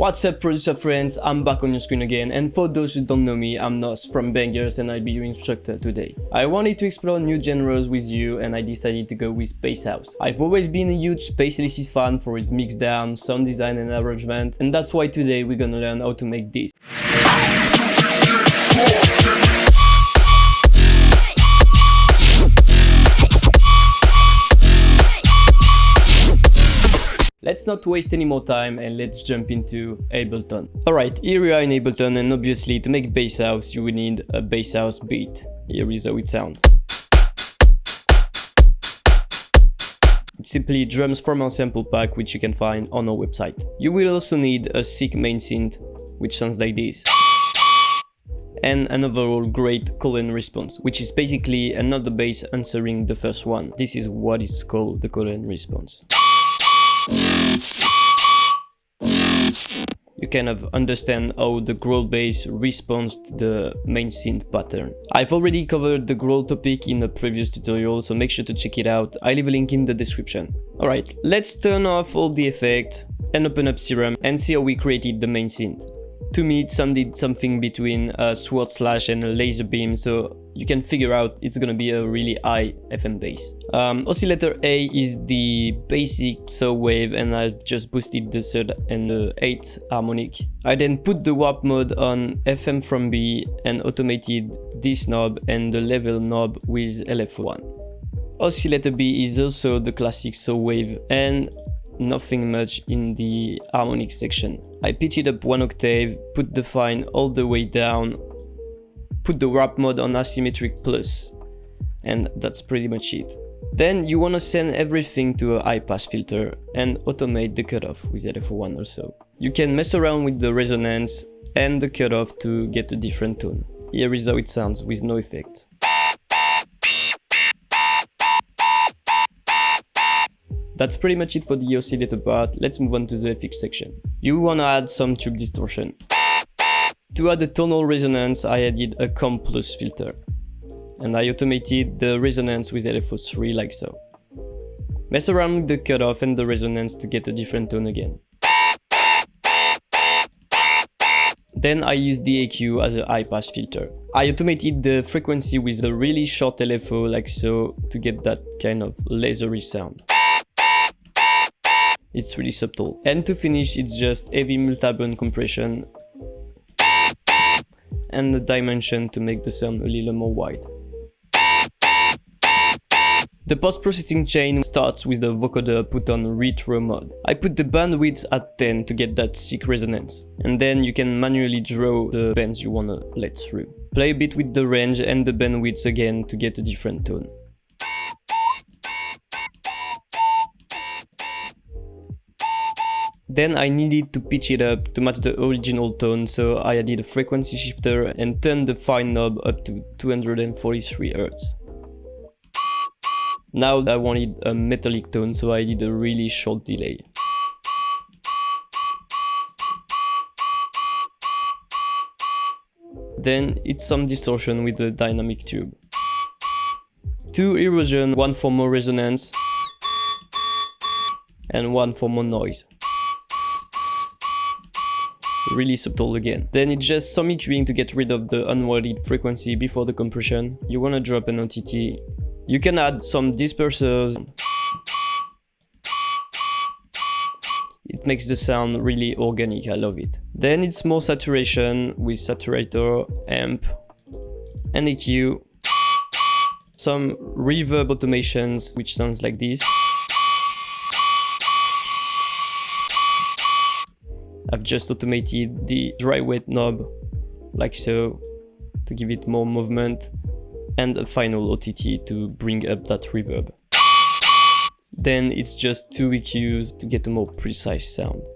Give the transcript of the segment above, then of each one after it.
What's up, producer friends? I'm back on your screen again, and for those who don't know me, I'm Nos from Bangers and I'll be your instructor today. I wanted to explore new genres with you and I decided to go with Bass House. I've always been a huge Space Odyssey fan for its mixdown, sound design and arrangement, and that's why today we're gonna learn how to make this. Let's not waste any more time and let's jump into Ableton. Alright, here we are in Ableton, and obviously to make Bass House you will need a Bass House beat. Here is how it sounds. It's simply drums from our sample pack, which you can find on our website. You will also need a sick main synth, which sounds like this. And an overall great call and response, which is basically another bass answering the first one. This is what is called the call and response. You kind of understand how the Growl bass responds to the main synth pattern. I've already covered the Growl topic in a previous tutorial, so make sure to check it out. I'll leave a link in the description. Alright, let's turn off all the effects and open up Serum and see how we created the main synth. To me, it sounded something between a sword slash and a laser beam, so you can figure out it's gonna be a really high FM bass. Oscillator A is the basic saw wave, and I've just boosted the third and the 8th harmonic. I then put the warp mode on FM from B and automated this knob and the level knob with LF1. Oscillator B is also the classic saw wave and nothing much in the harmonic section. I pitch it up 1 octave, put the fine all the way down, put the warp mode on asymmetric plus, and that's pretty much it. Then you wanna send everything to a high pass filter and automate the cutoff with LF1 also. You can mess around with the resonance and the cutoff to get a different tone. Here is how it sounds with no effect. That's pretty much it for the oscillator part. Let's move on to the FX section. You wanna add some tube distortion. To add a tonal resonance, I added a comp plus filter. And I automated the resonance with LFO3 like so. Mess around with the cutoff and the resonance to get a different tone again. Then I used the EQ as a high pass filter. I automated the frequency with a really short LFO like so to get that kind of lasery sound. It's really subtle. And to finish, it's just heavy multi-band compression and the dimension to make the sound a little more wide. The post-processing chain starts with the vocoder put on retro mode. I put the bandwidth at 10 to get that sick resonance, and then you can manually draw the bands you wanna let through. Play a bit with the range and the bandwidth again to get a different tone. Then I needed to pitch it up to match the original tone, so I added a frequency shifter and turned the fine knob up to 243 Hz. Now I wanted a metallic tone, so I did a really short delay. Then it's some distortion with the dynamic tube. 2 erosion, 1 for more resonance, and 1 for more noise. Really subtle again. Then it's just some EQing to get rid of the unwanted frequency before the compression. You wanna drop an OTT. You can add some dispersers. It makes the sound really organic, I love it. Then it's more saturation with saturator, amp, and EQ. Some reverb automations, which sounds like this. I've just automated the dry wet knob, like so, to give it more movement, and a final OTT to bring up that reverb. Then it's just 2 EQs to get a more precise sound.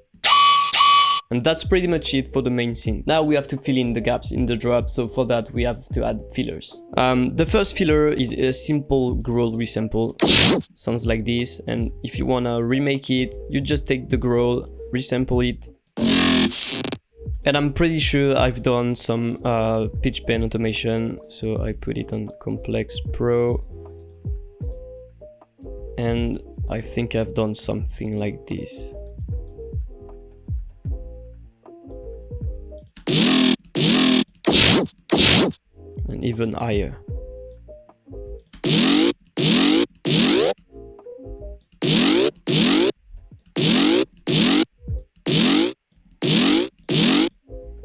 And that's pretty much it for the main synth. Now we have to fill in the gaps in the drop, so for that we have to add fillers. The first filler is a simple Growl resample. Sounds like this, and if you wanna remake it, you just take the Growl, resample it. And I'm pretty sure I've done some pitch bend automation, so I put it on Complex Pro. And I think I've done something like this. and even higher.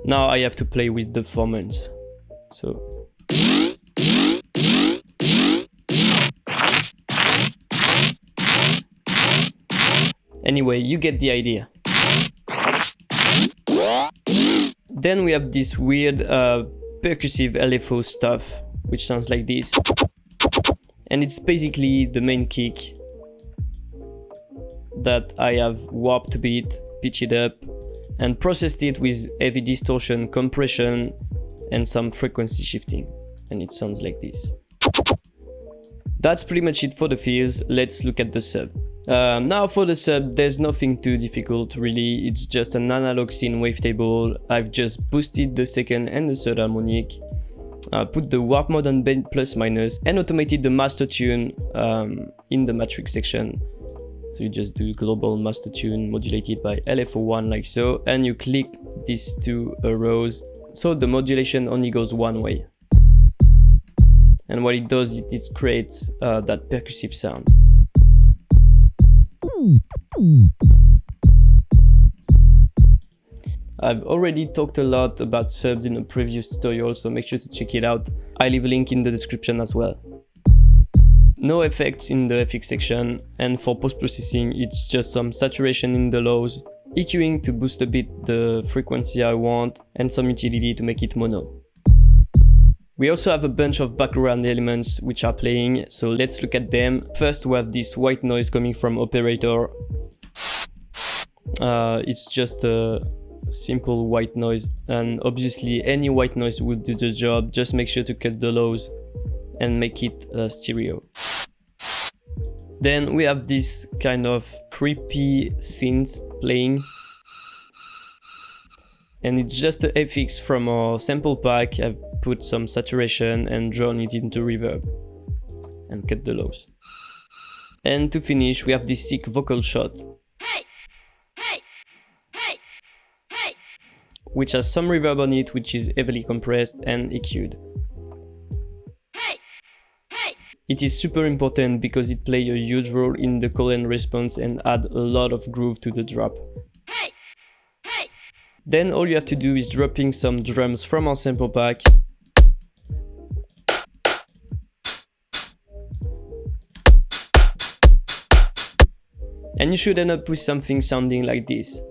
Now I have to play with the formants. So anyway, you get the idea. Then we have this weird percussive LFO stuff, which sounds like this. And it's basically the main kick that I have warped a bit, pitched it up, and processed it with heavy distortion, compression, and some frequency shifting. And it sounds like this. That's pretty much it for the fills. Let's look at the sub. Now for the sub, there's nothing too difficult really. It's just an analog synth wavetable. I've just boosted the second and the third harmonic, put the warp mode on bend plus minus, and automated the master tune in the matrix section. So you just do global master tune modulated by LFO1 like so, and you click these two arrows, so the modulation only goes one way. And what it does, it creates that percussive sound. I've already talked a lot about subs in a previous tutorial, so make sure to check it out. I leave a link in the description as well. No effects in the FX section, and for post-processing it's just some saturation in the lows, EQing to boost a bit the frequency I want, and some utility to make it mono. We also have a bunch of background elements which are playing, so let's look at them. First we have this white noise coming from operator. It's just a simple white noise, and obviously any white noise will do the job. Just make sure to cut the lows and make it stereo. Then we have this kind of creepy synth playing, and it's just a FX from our sample pack. I've put some saturation and drawn it into reverb and cut the lows. And to finish, we have this sick vocal shot, which has some reverb on it, which is heavily compressed and EQ'd. It is super important because it plays a huge role in the call and response and add a lot of groove to the drop. Then all you have to do is dropping some drums from our sample pack. And you should end up with something sounding like this.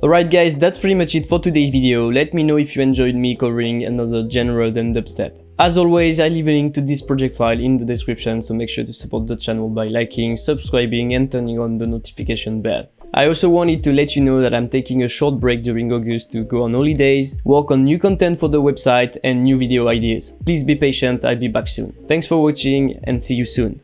Alright guys, that's pretty much it for today's video. Let me know if you enjoyed me covering another genre than dubstep. As always, I leave a link to this project file in the description, so make sure to support the channel by liking, subscribing and turning on the notification bell. I also wanted to let you know that I'm taking a short break during August to go on holidays, work on new content for the website and new video ideas. Please be patient, I'll be back soon. Thanks for watching and see you soon.